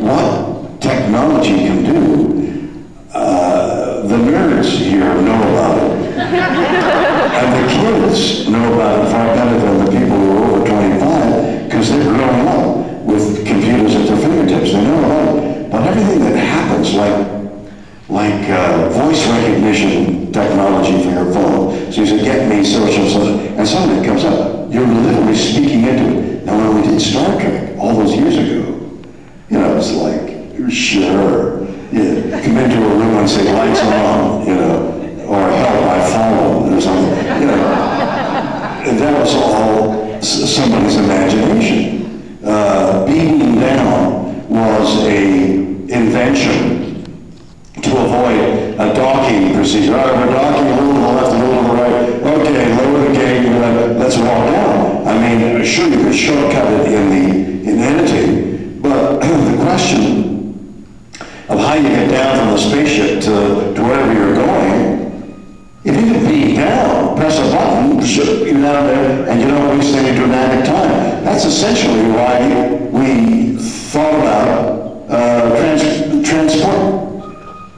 what technology can do, the nerds here know about it. And the kids know about it far better than the people who are over 25, because they're growing up with computers at their fingertips. They know about it. But everything that happens, like voice recognition technology for your phone. So you say, get me social, and suddenly it comes up. You're literally speaking into it. Now when we did Star Trek all those years ago, you know, it's like, sure. Yeah, come into a room and say, lights on, you know, or help, I fallen, or something, you know. And that was all somebody's imagination. Beaming down was an invention to avoid a docking procedure. All right, we're docking a little to the left, a little to the right. Okay, lower the gate, let's walk down. I mean, sure, you could shortcut it in editing, but the question of how you get down from the spaceship to wherever you're going, if you can beam down, press a button, you're down there, and you don't waste any dramatic time. That's essentially why we thought about transport.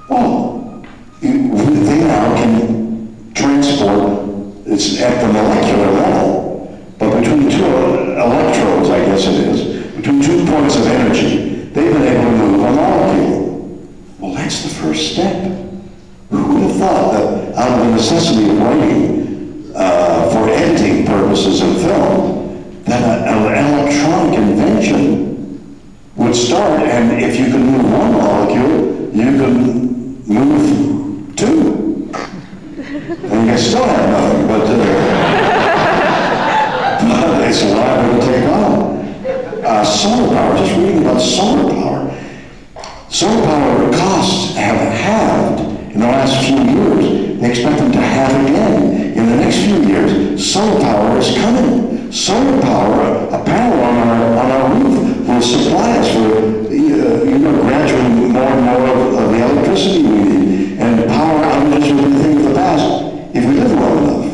Well, they now can transport, it's at the molecular level, but between two electrodes, I guess it is, between 2 points of energy, they've been able to move a molecule. Well, that's the first step. Who would have thought that out of the necessity of writing for editing purposes in film, that an electronic invention would start, and if you can move one molecule, you can move 2. And you still have nothing, but it's liable to take on. Solar power, just reading about solar power. Solar power costs have halved in the last few years. They expect them to halve again. In the next few years, solar power is coming. Solar power, a panel on our roof, will supply us for gradually more and more of the electricity we need. And power outages will be a thing of the past if we live long enough.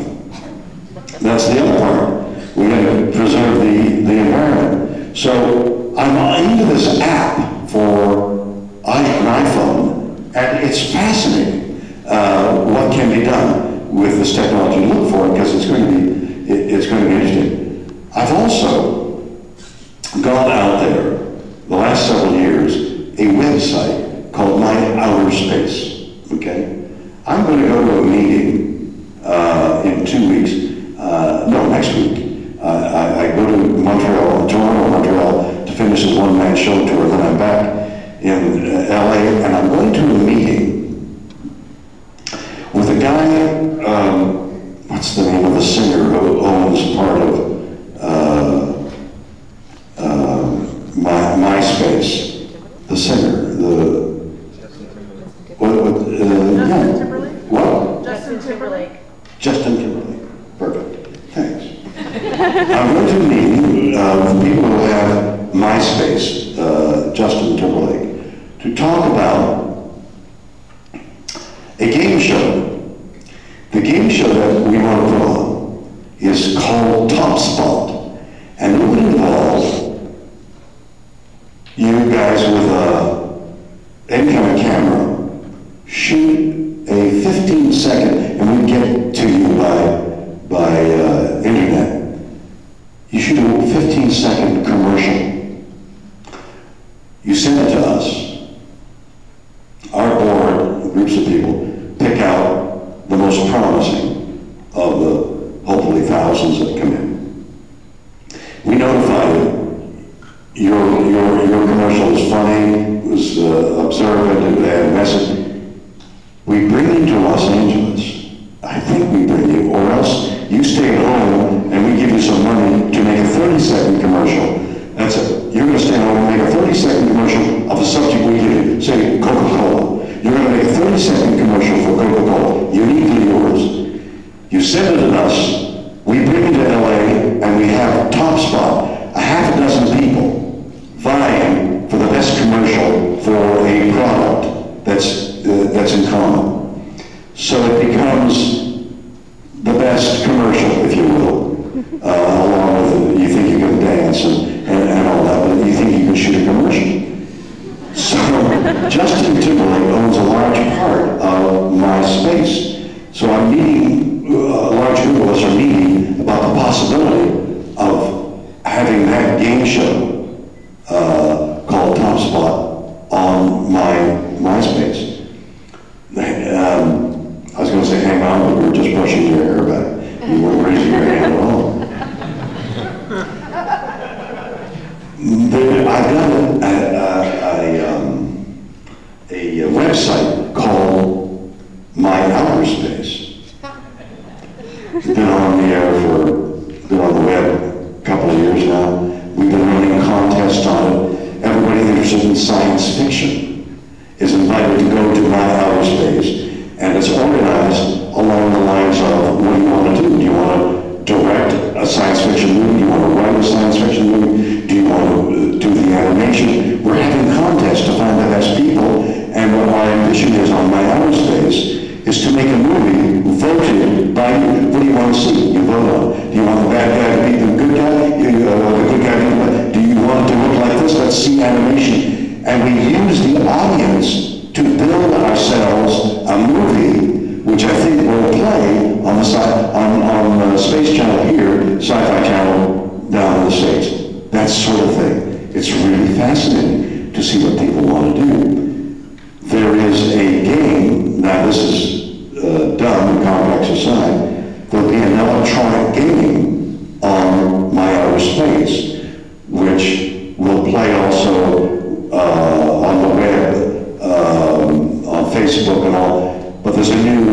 That's the other part. We're going to preserve the environment. So I'm into this app for an iPhone, and it's fascinating what can be done with this technology. Look for it because it's going to be interesting. I've also gone out there the last several years a website called My Outer Space. Okay, I'm going to go to a meeting in 2 weeks. No, next week. I go to Toronto, Montreal to finish a one-man show tour. Then I'm back in LA, and I'm going to a meeting with a guy, what's the name of the singer who owns part of MySpace? The singer, Justin Timberlake? What? Justin Timberlake. Justin Timberlake. Perfect. Thanks. I'm going to a meeting with people who have MySpace, Justin Timberlake, to talk about a game show. The game show that we want to put on is called Top Spot, and it would involve you guys with any kind of camera shoot a 15-second, and we get to you by internet. You shoot a 15-second commercial. You send it to us. Our board, groups of people, pick out the most promising of the hopefully thousands that come in. We notify you. Your commercial is funny, was observant, it had a message. We bring you to Los Angeles. I think we bring you, or else you stay at home and we give you some money to make a 30-second commercial. That's it. You're going to stay home and make a 30-second commercial of the subject we give you. Say Coca-Cola. You're going to make a 30-second commercial for Coca-Cola, uniquely yours. You send it to us, we bring it to LA, and we have Top Spot, a half a dozen people vying for the best commercial for a product that's in common. So it becomes the best commercial, if you will, along with you think you can dance and all that, but you think you can shoot a commercial. interested in science fiction is invited to go to my outer space. And it's organized along the lines of, what do you want to do? Do you want to direct a science fiction movie? Do you want to write a science fiction movie? Do you want to do the animation? We're having contests to find the best people, and what my ambition is on my outer space is to make a movie voted by you. What do you want to see? You vote on. Do you want the bad guy to beat the good guy? The good guy to beat the bad? Do you want it to look like this? Let's see animation. And we use the audience to build ourselves a movie, which I think will play on the Space Channel here, Sci-Fi Channel down in the States. That sort of thing. It's really fascinating to see what people want to do. There is a game, now this is done, complex aside, there'll be an electronic game on my outer space, which will play also on the web, on Facebook and all, but there's a new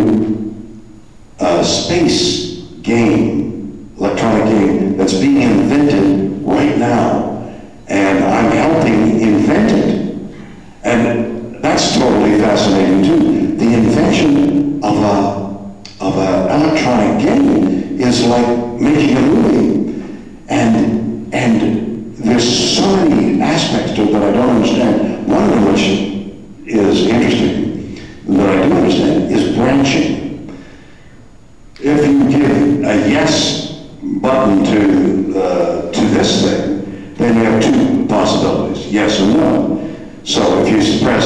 space game, electronic game, that's being invented right now, and I'm helping invent it. And that's totally fascinating too. The invention of an electronic game is like making a movie, and there's so many aspects to it that I don't understand. One of which is interesting, that I do understand, is branching. If you give a yes button to this thing, then you have two possibilities, yes or no. So if you press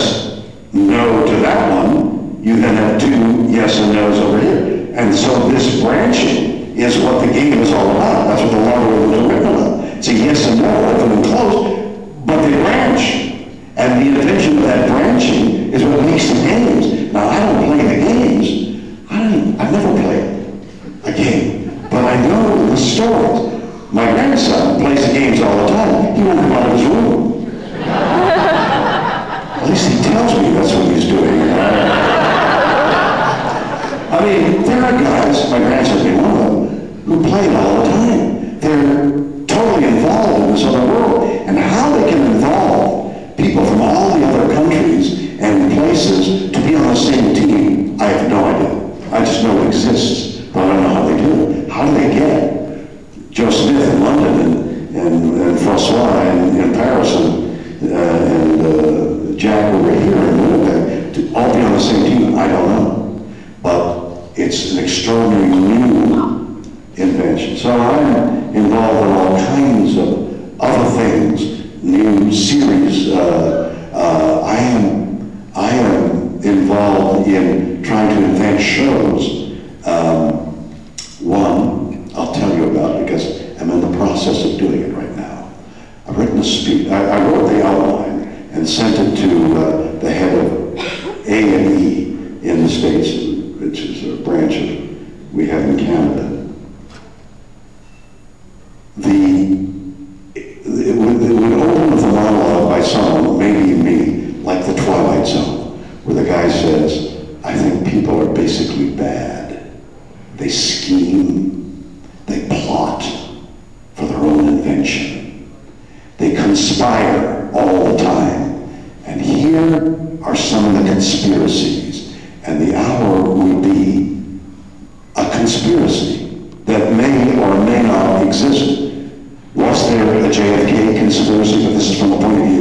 no to that one, you then have two yes and no's over here. And so this branching is what the game is all about. That's what the logarithms are written about. It's a yes and no, open and closed, but they branch. And the invention of that branching is what makes the games. Now, I don't play the games. I've never played a game, but I know the stories. My grandson plays the games all the time. He won't come out of his room. At least he tells me that's what he's doing. I mean, there are guys, my grandson being one of them, who play it all the time. They're totally involved in this other world. And how they can involve people from all the other countries and places to be on the same team, I have no idea. I just know it exists, but I don't know how they do it. How do they get it? Joe Smith in London and Francois in Paris and Jack over here in Winnipeg to all be on the same team, I don't know. But it's an extraordinary new invention. So I'm involved in all kinds of other things, new series. I am involved in trying to invent shows. One I'll tell you about because I'm in the process of doing it right now. I've written a speech. I wrote the outline and sent it to the head of A&E in the States, which is a branch of we have in Canada. It would open with a monologue by someone, maybe me, like The Twilight Zone, where the guy says, I think people are basically bad. They scheme, they plot for their own invention. They conspire all the time. And here are some of the conspiracies. And the hour will be a conspiracy that may or may not exist. Was there a JFK conspiracy? But this is from the point of view